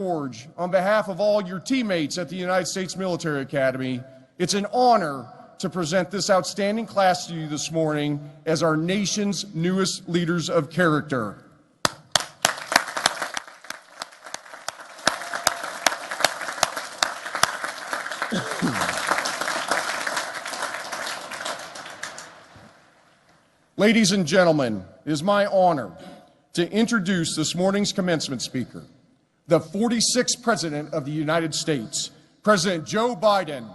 George, on behalf of all your teammates at the United States Military Academy, it's an honor to present this outstanding class to you this morning as our nation's newest leaders of character. Ladies and gentlemen, it is my honor to introduce this morning's commencement speaker, the 46th President of the United States, President Joe Biden.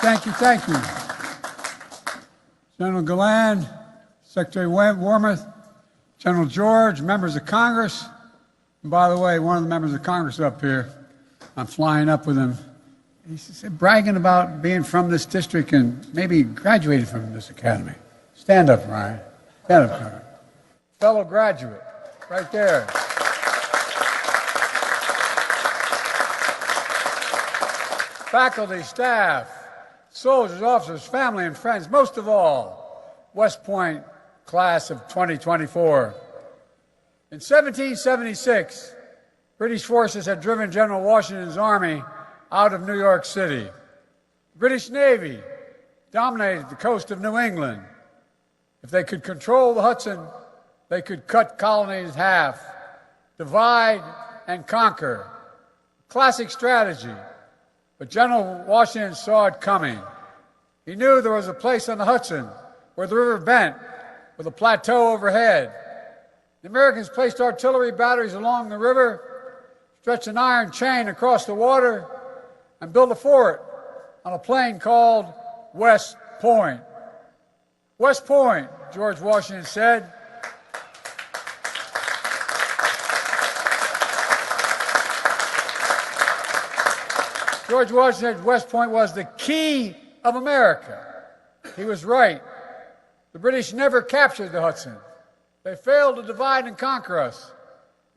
Thank you. General Galland, Secretary Wormuth, General George, members of Congress. And by the way, one of the members of Congress up here, I'm flying up with him. He's bragging about being from this district and maybe graduated from this academy. Stand up, Ryan. Stand up, Ryan. Fellow graduate, right there. Faculty, staff, soldiers, officers, family, and friends, most of all, West Point class of 2024. In 1776, British forces had driven General Washington's army out of New York City. The British Navy dominated the coast of New England. If they could control the Hudson, they could cut colonies in half, divide and conquer. Classic strategy, but General Washington saw it coming. He knew there was a place on the Hudson where the river bent with a plateau overhead. The Americans placed artillery batteries along the river, stretched an iron chain across the water, and built a fort on a plain called West Point. West Point, George Washington said. George Washington said West Point was the key of America. He was right. The British never captured the Hudson. They failed to divide and conquer us.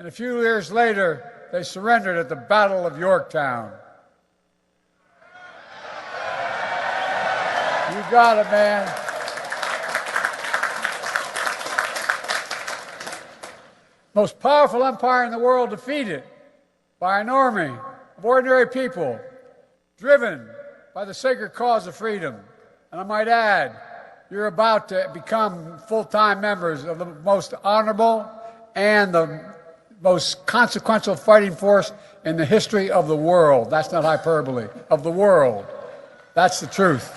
And a few years later, they surrendered at the Battle of Yorktown. You got it, man. Most powerful empire in the world defeated by an army of ordinary people driven by the sacred cause of freedom. And I might add, you're about to become full-time members of the most honorable and the most consequential fighting force in the history of the world. That's not hyperbole. Of the world. That's the truth.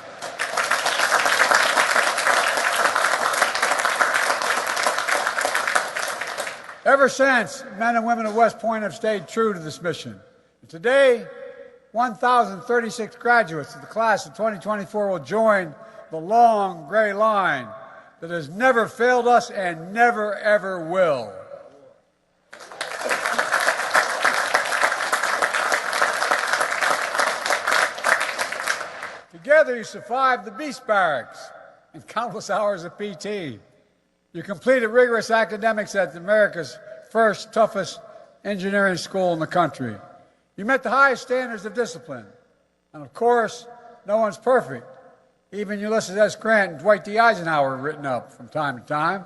Ever since, men and women of West Point have stayed true to this mission. And today, 1,036 graduates of the class of 2024 will join the long gray line that has never failed us and never, ever will. Together you survived the beast barracks and countless hours of PT. You completed rigorous academics at America's first, toughest engineering school in the country. You met the highest standards of discipline. And of course, no one's perfect. Even Ulysses S. Grant and Dwight D. Eisenhower are written up from time to time.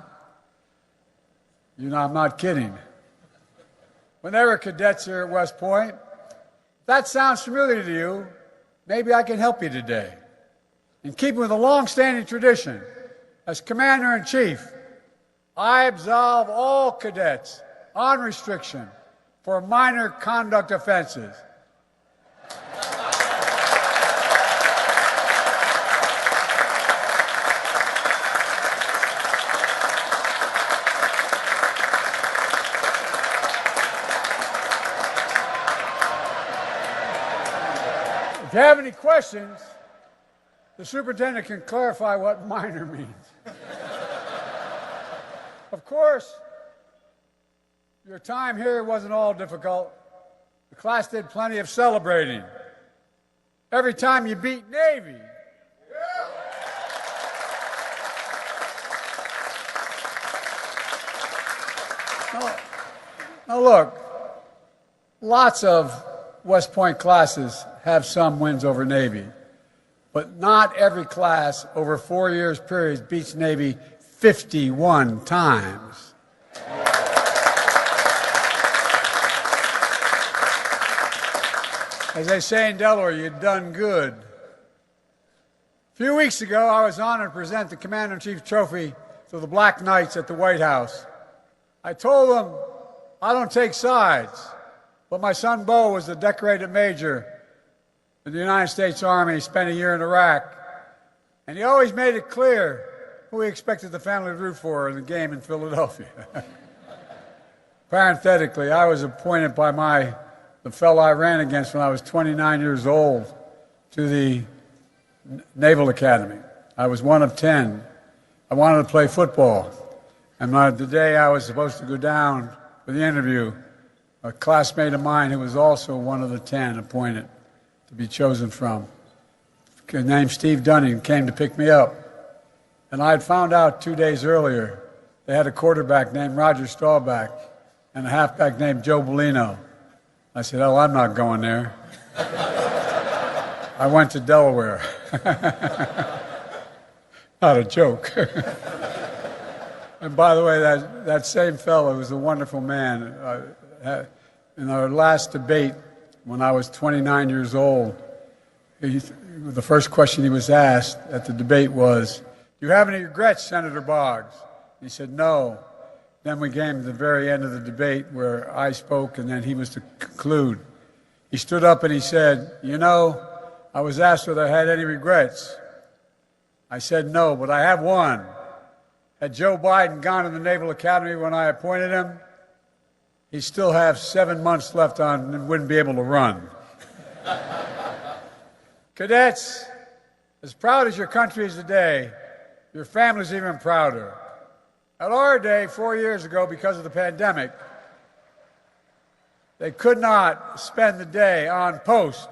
You know, I'm not kidding. When they were cadets here at West Point, if that sounds familiar to you, maybe I can help you today. In keeping with a long-standing tradition, as Commander-in-Chief, I absolve all cadets on restriction for minor conduct offenses. If you have any questions, the superintendent can clarify what minor means. Of course, your time here wasn't all difficult. The class did plenty of celebrating. Every time you beat Navy. Now look, lots of West Point classes have some wins over Navy. But not every class over 4 years period beats Navy 51 times. As they say in Delaware, you've done good. A few weeks ago, I was honored to present the Commander-in-Chief Trophy to the Black Knights at the White House. I told them I don't take sides, but my son Bo was a decorated major in the United States Army, spent a year in Iraq, and he always made it clear who he expected the family to root for in the game in Philadelphia. Parenthetically, I was appointed by the fellow I ran against when I was 29 years old to the Naval Academy. I was one of 10. I wanted to play football. And the day I was supposed to go down for the interview, a classmate of mine who was also one of the 10 appointed to be chosen from, named Steve Dunning, came to pick me up. And I had found out 2 days earlier they had a quarterback named Roger Staubach and a halfback named Joe Bellino. I said, oh, I'm not going there. I went to Delaware. Not a joke. And by the way, that same fellow was a wonderful man. In our last debate, when I was 29 years old, the first question he was asked at the debate was, do you have any regrets, Senator Boggs? He said, no. Then we came to the very end of the debate where I spoke and then he was to conclude. He stood up and he said, you know, I was asked whether I had any regrets. I said no, but I have one. Had Joe Biden gone to the Naval Academy when I appointed him, he'd still have 7 months left on and wouldn't be able to run. Cadets, as proud as your country is today, your family's even prouder. At our day, 4 years ago, because of the pandemic, they could not spend the day on post.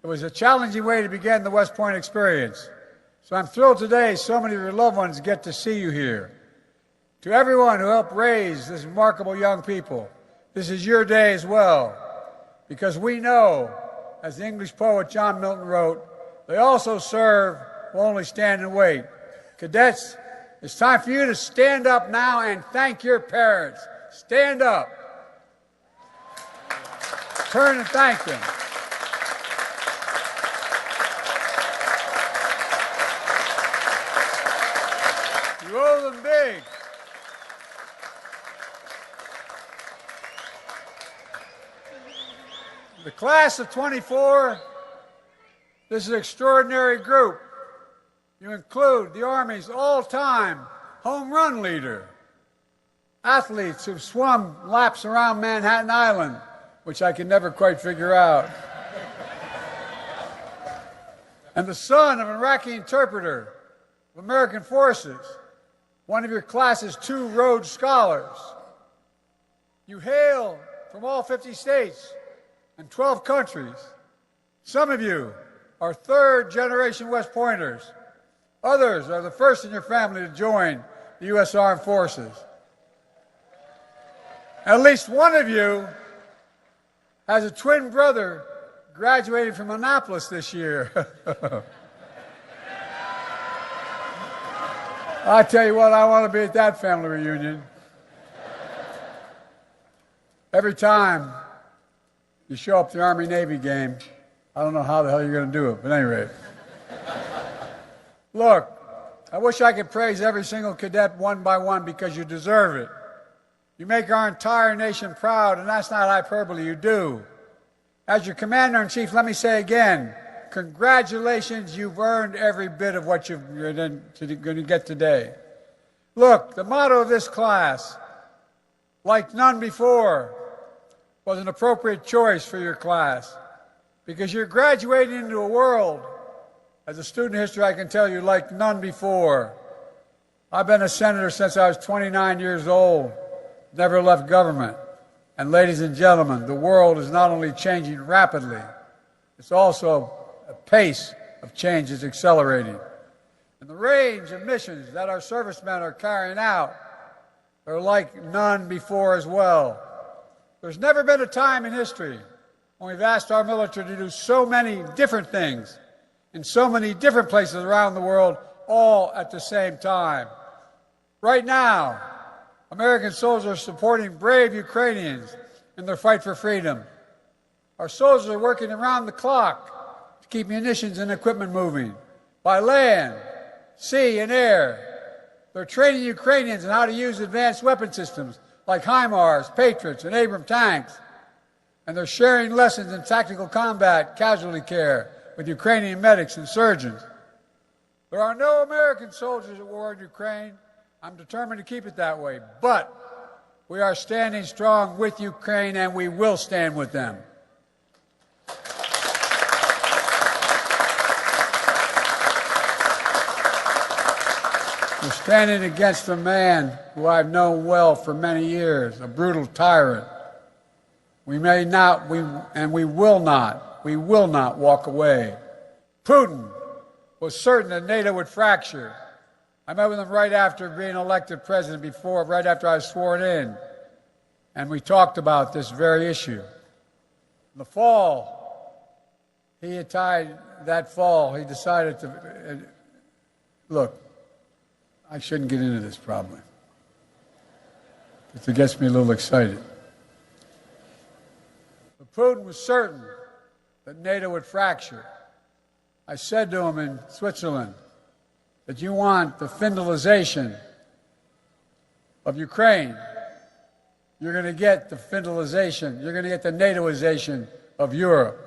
It was a challenging way to begin the West Point experience. So I'm thrilled today so many of your loved ones get to see you here. To everyone who helped raise this remarkable young people, this is your day as well, because we know, as the English poet John Milton wrote, they also serve will only stand and wait. Cadets, it's time for you to stand up now and thank your parents. Stand up. Turn and thank them. You owe them big. The class of 24, this is an extraordinary group. You include the Army's all-time home run leader, athletes who've swum laps around Manhattan Island, which I can never quite figure out, and the son of an Iraqi interpreter of American forces, one of your class's 2 Rhodes Scholars. You hail from all 50 states and 12 countries. Some of you are third-generation West Pointers. Others are the first in your family to join the U.S. Armed Forces. At least one of you has a twin brother graduating from Annapolis this year. I tell you what, I want to be at that family reunion. Every time you show up at the Army-Navy game, I don't know how the hell you're going to do it, but at any rate. Look, I wish I could praise every single cadet one by one because you deserve it. You make our entire nation proud, and that's not hyperbole, you do. As your Commander-in-Chief, let me say again, congratulations, you've earned every bit of what you're going to get today. Look, the motto of this class, like none before, was an appropriate choice for your class because you're graduating into a world, as a student of history I can tell you, like none before. I've been a senator since I was 29 years old, never left government. And ladies and gentlemen, the world is not only changing rapidly, it's also a pace of change is accelerating. And the range of missions that our servicemen are carrying out are like none before as well. There's never been a time in history And we've asked our military to do so many different things in so many different places around the world, all at the same time. Right now, American soldiers are supporting brave Ukrainians in their fight for freedom. Our soldiers are working around the clock to keep munitions and equipment moving by land, sea, and air. They're training Ukrainians in how to use advanced weapon systems like HIMARS, Patriots, and Abrams tanks. And they're sharing lessons in tactical combat, casualty care with Ukrainian medics and surgeons. There are no American soldiers at war in Ukraine. I'm determined to keep it that way. But we are standing strong with Ukraine, and we will stand with them. We're standing against a man who I've known well for many years, a brutal tyrant. We may not, we will not walk away. Putin was certain that NATO would fracture. I met with him right after being elected president, right after I was sworn in, and we talked about this very issue. In the fall, he decided to, look, I shouldn't get into this probably. It gets me a little excited. But Putin was certain that NATO would fracture. I said to him in Switzerland that you want the Finlandization of Ukraine. You're going to get the Finlandization, you're going to get the NATOization of Europe.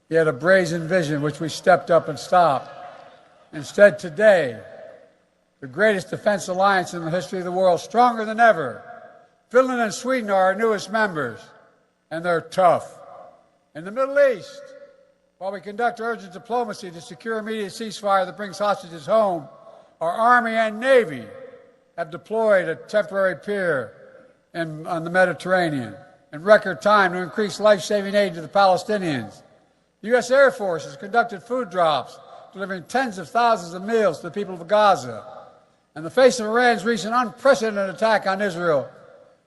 He had a brazen vision, which we stepped up and stopped. Instead, today, the greatest defense alliance in the history of the world, stronger than ever. Finland and Sweden are our newest members, and they're tough. In the Middle East, while we conduct urgent diplomacy to secure immediate ceasefire that brings hostages home, our Army and Navy have deployed a temporary pier on the Mediterranean in record time to increase life-saving aid to the Palestinians. The U.S. Air Force has conducted food drops, delivering tens of thousands of meals to the people of Gaza. In the face of Iran's recent unprecedented attack on Israel,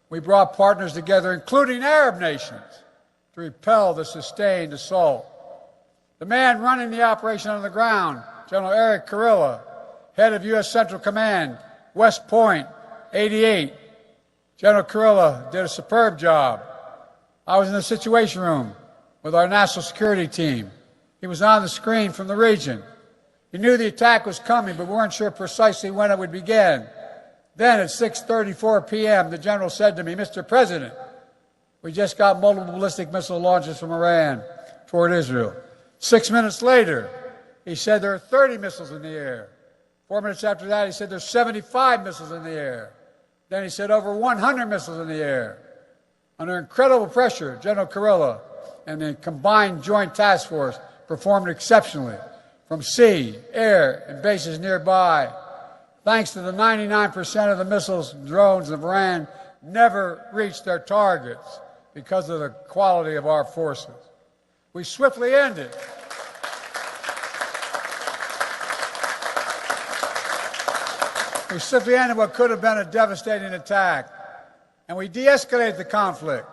we brought partners together, including Arab nations, to repel the sustained assault. The man running the operation on the ground, General Eric Kurilla, head of U.S. Central Command, West Point, 88. General Kurilla did a superb job. I was in the Situation Room with our national security team. He was on the screen from the region. He knew the attack was coming, but we weren't sure precisely when it would begin. Then at 6:34 p.m., the general said to me, "Mr. President, we just got multiple ballistic missile launches from Iran toward Israel." 6 minutes later, he said there are 30 missiles in the air. 4 minutes after that, he said there's 75 missiles in the air. Then he said over 100 missiles in the air. Under incredible pressure, General Kurilla and the Combined Joint Task Force performed exceptionally from sea, air, and bases nearby. Thanks to the 99% of the missiles and drones of Iran never reached their targets because of the quality of our forces. We swiftly ended what could have been a devastating attack, and we de-escalated the conflict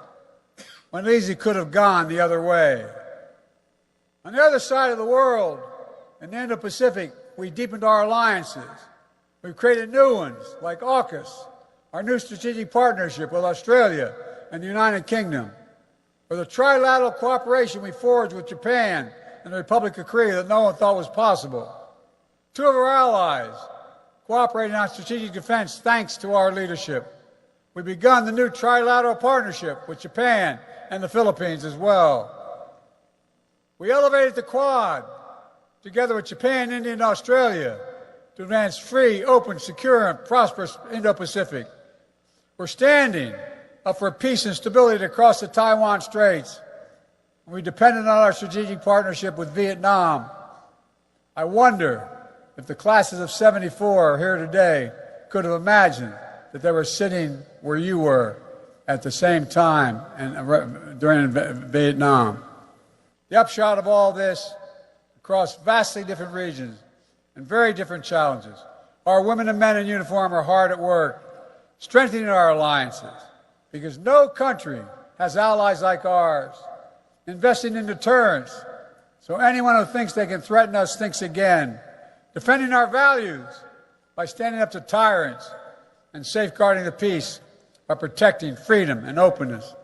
when it easily could have gone the other way. On the other side of the world, in the Indo-Pacific, we deepened our alliances. We've created new ones, like AUKUS, our new strategic partnership with Australia and the United Kingdom, or the trilateral cooperation we forged with Japan and the Republic of Korea that no one thought was possible. Two of our allies cooperating on strategic defense thanks to our leadership. We've begun the new trilateral partnership with Japan and the Philippines as well. We elevated the Quad, together with Japan, India, and Australia, to advance free, open, secure, and prosperous Indo-Pacific. We're standing up for peace and stability across the Taiwan Straits. We depended on our strategic partnership with Vietnam. I wonder if the classes of '74 here today could have imagined that they were sitting where you were at the same time and during Vietnam. The upshot of all this, across vastly different regions and very different challenges, our women and men in uniform are hard at work, strengthening our alliances, because no country has allies like ours. investing in deterrence, so anyone who thinks they can threaten us thinks again, defending our values by standing up to tyrants, and safeguarding the peace by protecting freedom and openness.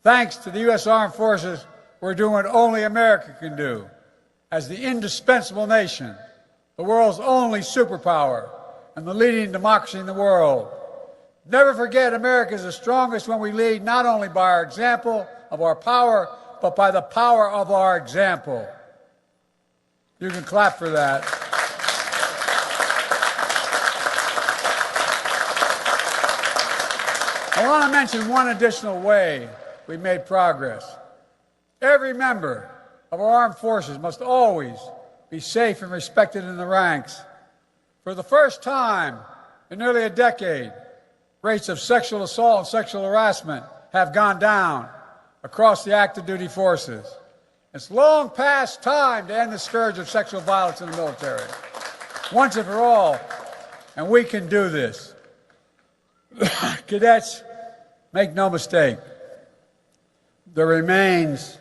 Thanks to the U.S. Armed Forces, we're doing what only America can do. As the indispensable nation, the world's only superpower, and the leading democracy in the world. Never forget, America is the strongest when we lead not only by our example of our power, but by the power of our example. You can clap for that. I want to mention one additional way we've made progress. Every member of our armed forces must always be safe and respected in the ranks. For the first time in nearly a decade, rates of sexual assault and sexual harassment have gone down across the active duty forces. It's long past time to end the scourge of sexual violence in the military, once and for all, and we can do this. Cadets, make no mistake, there remains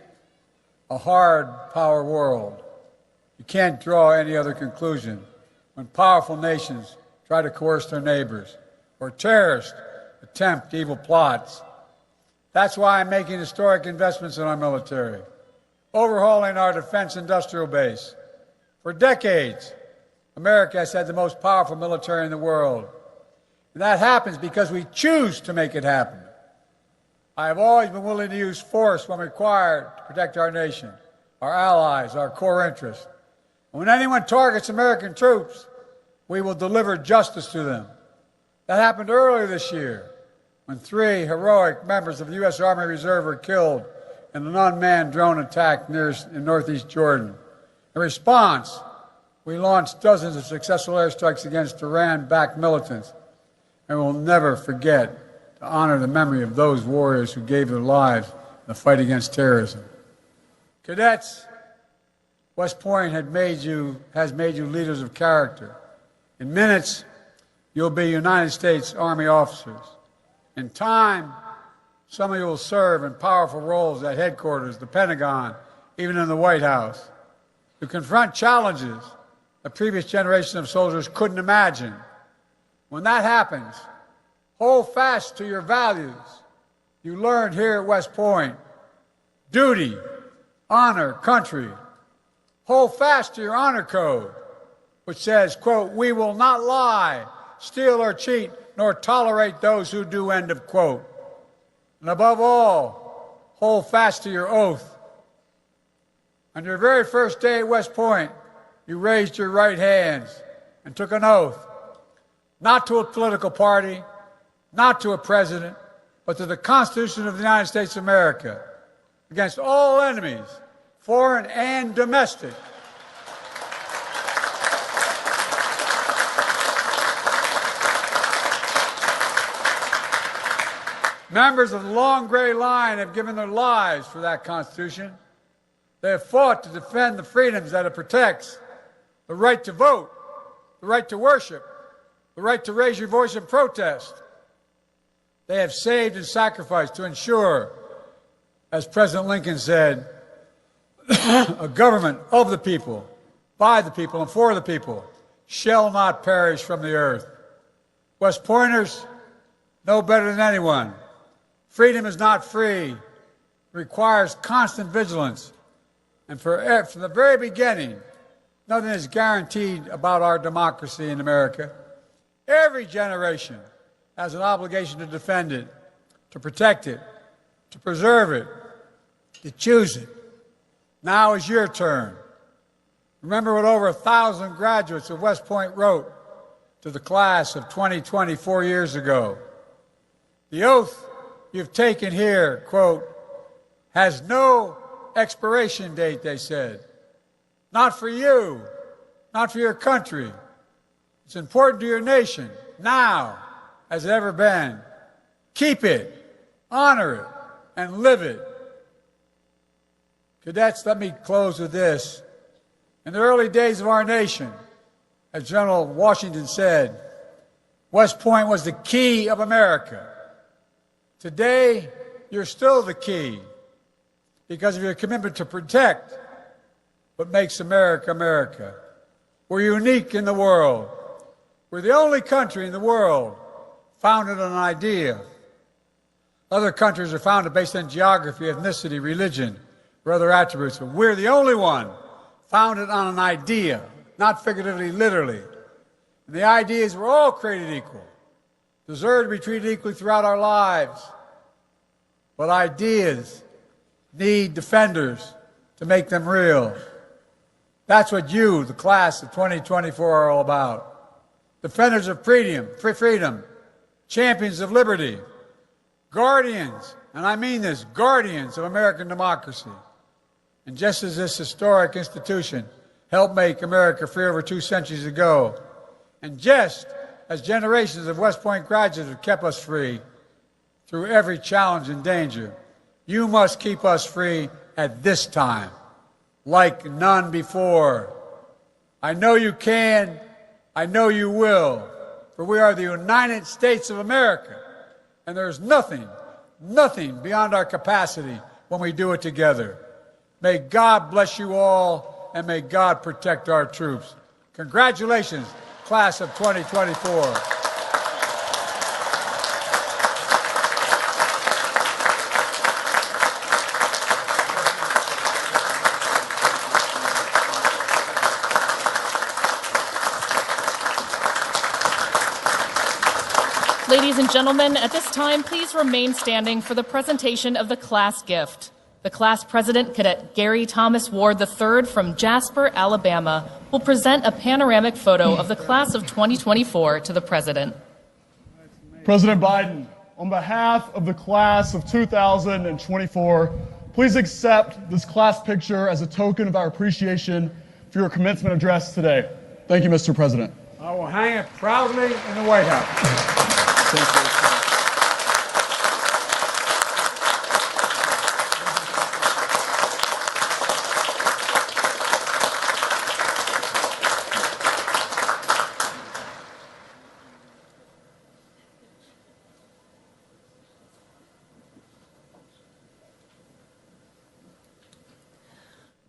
a hard power world. You can't draw any other conclusion when powerful nations try to coerce their neighbors or terrorists attempt evil plots. That's why I'm making historic investments in our military, overhauling our defense industrial base. For decades, America has had the most powerful military in the world. And that happens because we choose to make it happen. I have always been willing to use force when required to protect our nation, our allies, our core interests. And when anyone targets American troops, we will deliver justice to them. That happened earlier this year when 3 heroic members of the U.S. Army Reserve were killed in an unmanned drone attack in northeast Jordan. In response, we launched dozens of successful airstrikes against Iran-backed militants, and we'll never forget to honor the memory of those warriors who gave their lives in the fight against terrorism. Cadets, West Point has made you leaders of character. In minutes, you'll be United States Army officers. In time, some of you will serve in powerful roles at headquarters, the Pentagon, even in the White House, to confront challenges a previous generation of soldiers couldn't imagine. When that happens, hold fast to your values you learned here at West Point. Duty, honor, country. Hold fast to your honor code, which says, quote, "We will not lie, steal or cheat, nor tolerate those who do," end of quote. And above all, hold fast to your oath. On your very first day at West Point, you raised your right hands and took an oath, not to a political party, not to a president, but to the Constitution of the United States of America, against all enemies, foreign and domestic. Members of the long gray line have given their lives for that Constitution. They have fought to defend the freedoms that it protects: the right to vote, the right to worship, the right to raise your voice in protest. They have saved and sacrificed to ensure, as President Lincoln said, a government of the people, by the people, and for the people shall not perish from the earth. West Pointers know better than anyone. Freedom is not free. It requires constant vigilance. And from the very beginning, nothing is guaranteed about our democracy in America. Every generation has an obligation to defend it, to protect it, to preserve it, to choose it. Now is your turn. Remember what over 1,000 graduates of West Point wrote to the class of 2020 4 years ago. The oath you've taken here, quote, has no expiration date, they said. Not for you, not for your country. It's important to your nation, now as it ever been. Keep it, honor it, and live it. Cadets, let me close with this. In the early days of our nation, as General Washington said, West Point was the key of America. Today, you're still the key. because of your commitment to protect what makes America America. We're unique in the world. We're the only country in the world founded on an idea. Other countries are founded based on geography, ethnicity, religion, or other attributes. But we're the only one founded on an idea, not figuratively, literally. And the idea is we're all created equal, deserve to be treated equally throughout our lives. But ideas need defenders to make them real. That's what you, the class of 2024, are all about. Defenders of freedom, champions of liberty, guardians, and I mean this, guardians of American democracy. And just as this historic institution helped make America free over 2 centuries ago, and just as generations of West Point graduates have kept us free through every challenge and danger, you must keep us free at this time, like none before. I know you can, I know you will, for we are the United States of America, and there's nothing beyond our capacity when we do it together. May God bless you all, and may God protect our troops. Congratulations, class of 2024. Ladies and gentlemen, at this time, please remain standing for the presentation of the class gift. The class president, Cadet Gary Thomas Ward III from Jasper, Alabama, will present a panoramic photo of the class of 2024 to the president. President Biden, on behalf of the class of 2024, please accept this class picture as a token of our appreciation for your commencement address today. Thank you, Mr. President. I will hang it proudly in the White House.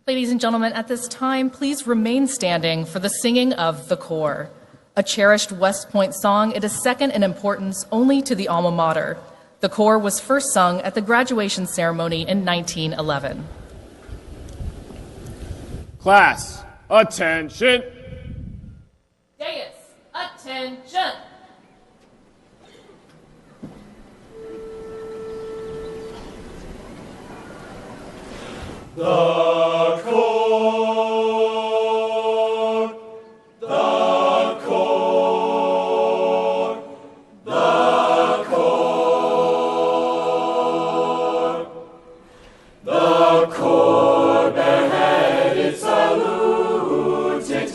Ladies and gentlemen, at this time, please remain standing for the singing of The Corps. A cherished West Point song, it is second in importance only to the alma mater. The Corps was first sung at the graduation ceremony in 1911. Class, attention! Deus, attention! The Corps, the Corps, the Corps, the Corps bareheaded saluted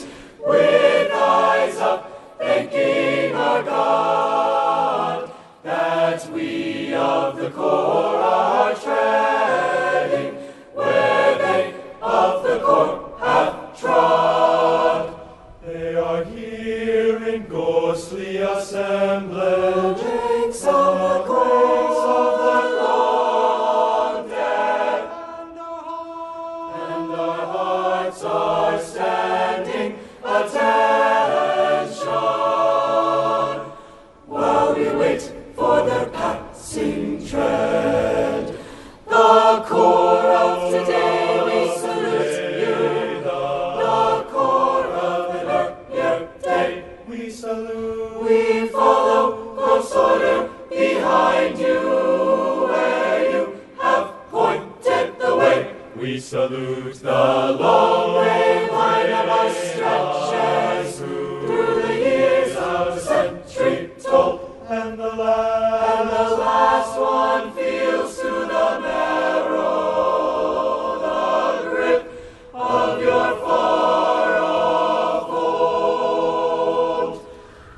with eyes up, thanking our God that we of the Corps are treading where they of the Corps have trod. They are here in ghostly assemblage, ranks of the long dead, and our hearts are standing attention while we wait for their passing tread. The Corps of today we salute you. The Corps of an earlier day we salute. We follow close order behind you where you have pointed the way. We salute the long gray line of our stretches through the years of century told. And the last one feels to the marrow the grip of your far-off hold.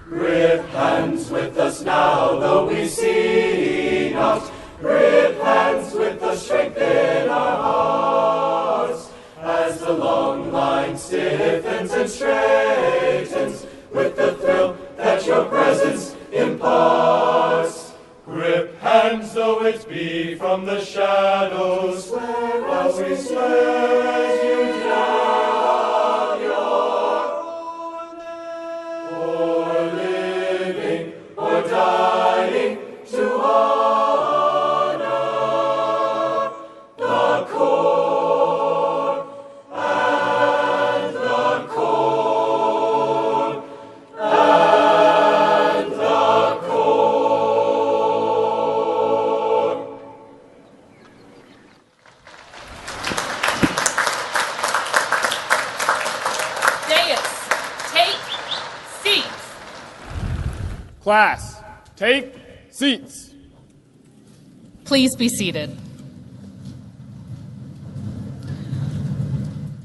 Grip hands with us now, though we see not. Grip hands with the strength in our hearts, as the long line stiffens and straightens with the thrill that your presence imparts. Grip hands, though it be from the shadows where Class, take seats. Please be seated.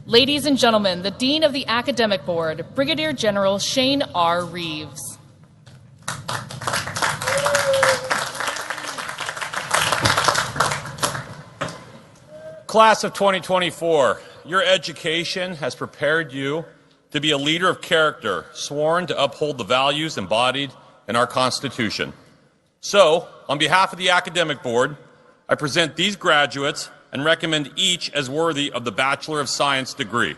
Ladies and gentlemen, the Dean of the Academic Board, Brigadier General Shane R. Reeves. Class of 2024, your education has prepared you to be a leader of character, sworn to uphold the values embodied in our Constitution. So, on behalf of the Academic Board, I present these graduates and recommend each as worthy of the Bachelor of Science degree.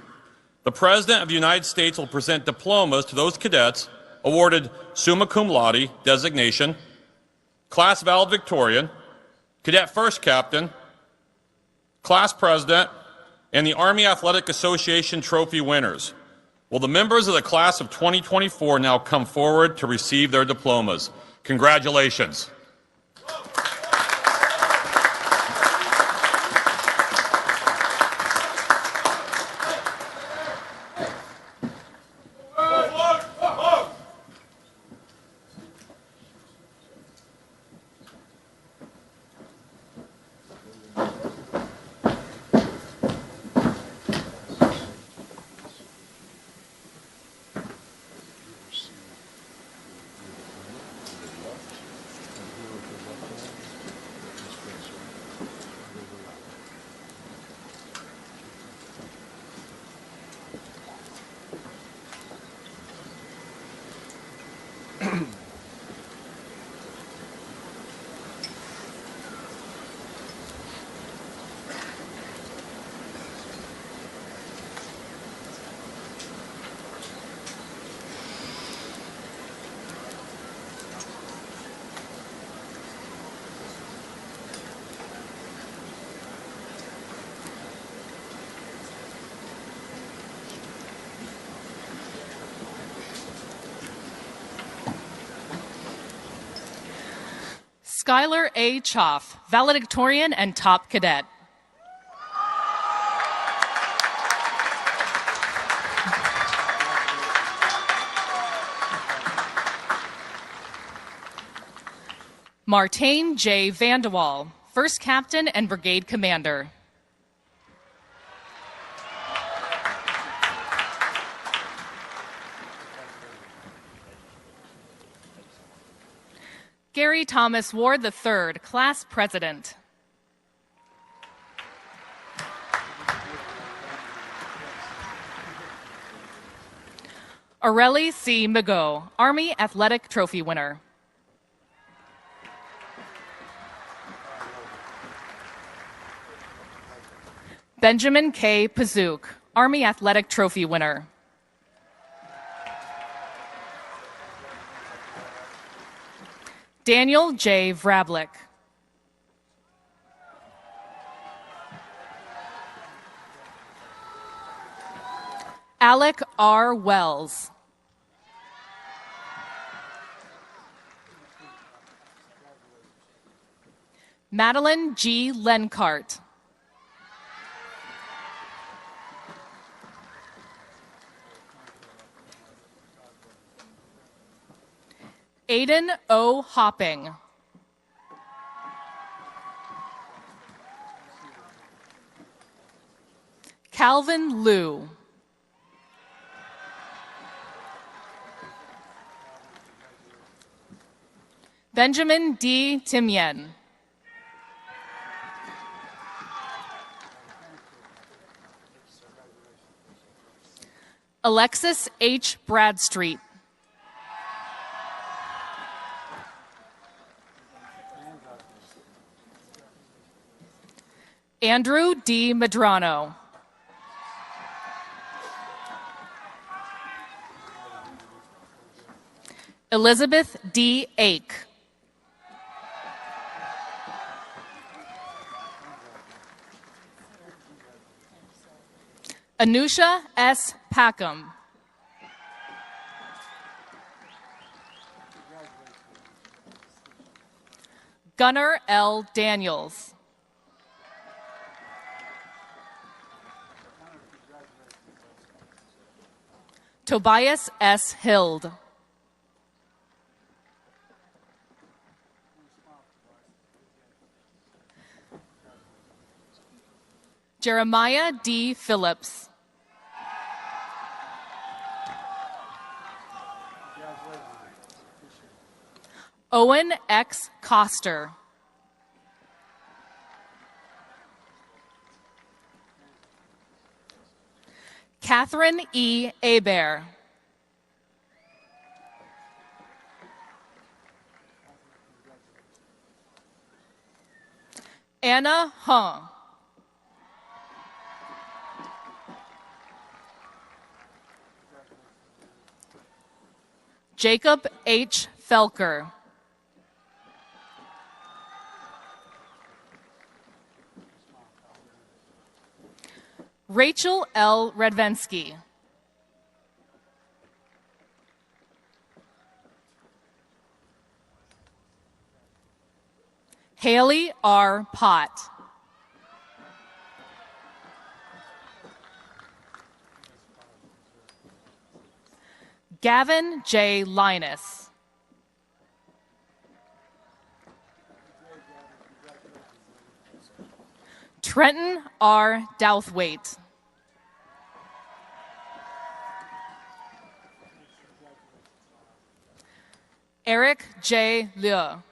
The President of the United States will present diplomas to those cadets awarded summa cum laude designation, class valedictorian, cadet first captain, class president, and the Army Athletic Association trophy winners. Will the members of the class of 2024 now come forward to receive their diplomas? Congratulations. Skylar A. Choff, valedictorian and top cadet. Martane J. Vandewall, first captain and brigade commander. Gary Thomas Ward III, class president. Aurelie C. Migaud, Army Athletic Trophy winner. Benjamin K. Pazook, Army Athletic Trophy winner. Daniel J. Vrablik. Alec R. Wells. Madeline G. Lencart. Aiden O. Hopping. Calvin Liu. Benjamin D. Timyen. Alexis H. Bradstreet. Andrew D. Madrano. Elizabeth D. Ake. Anusha S. Packham. Gunnar L. Daniels. Tobias S. Hild. Jeremiah D. Phillips. Owen X. Coster. Catherine E. Hebert. Anna Hung. Jacob H. Felker. Rachel L. Redvensky. Haley R. Pott. Gavin J. Linus. Trenton R. Douthwaite. Eric J. Liu.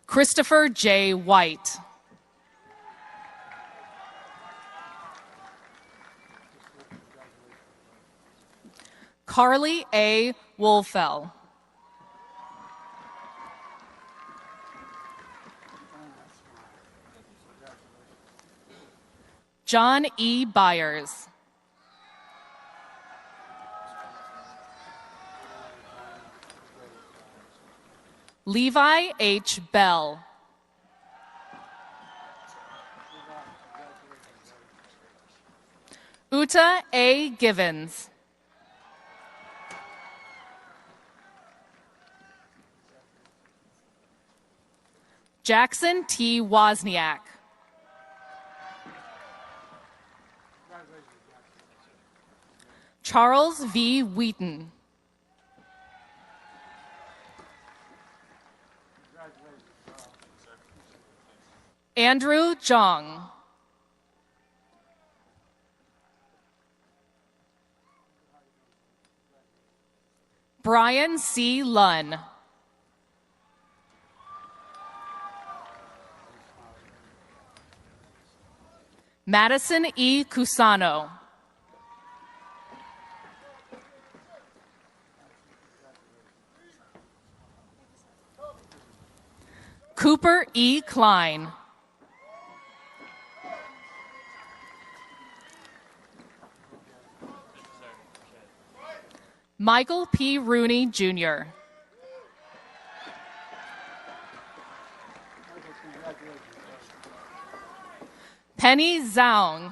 Christopher J. White. Carly A. Wolfell. John E. Byers. Levi H. Bell. Uta A. Givens. Jackson T. Wozniak. Charles V. Wheaton. Andrew Jong. Brian C. Lunn. Madison E. Cusano. Cooper E. Klein. Michael P. Rooney, Jr. Penny Zhang.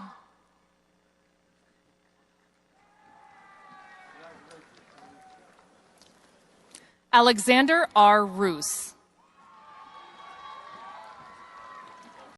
Alexander R. Roos.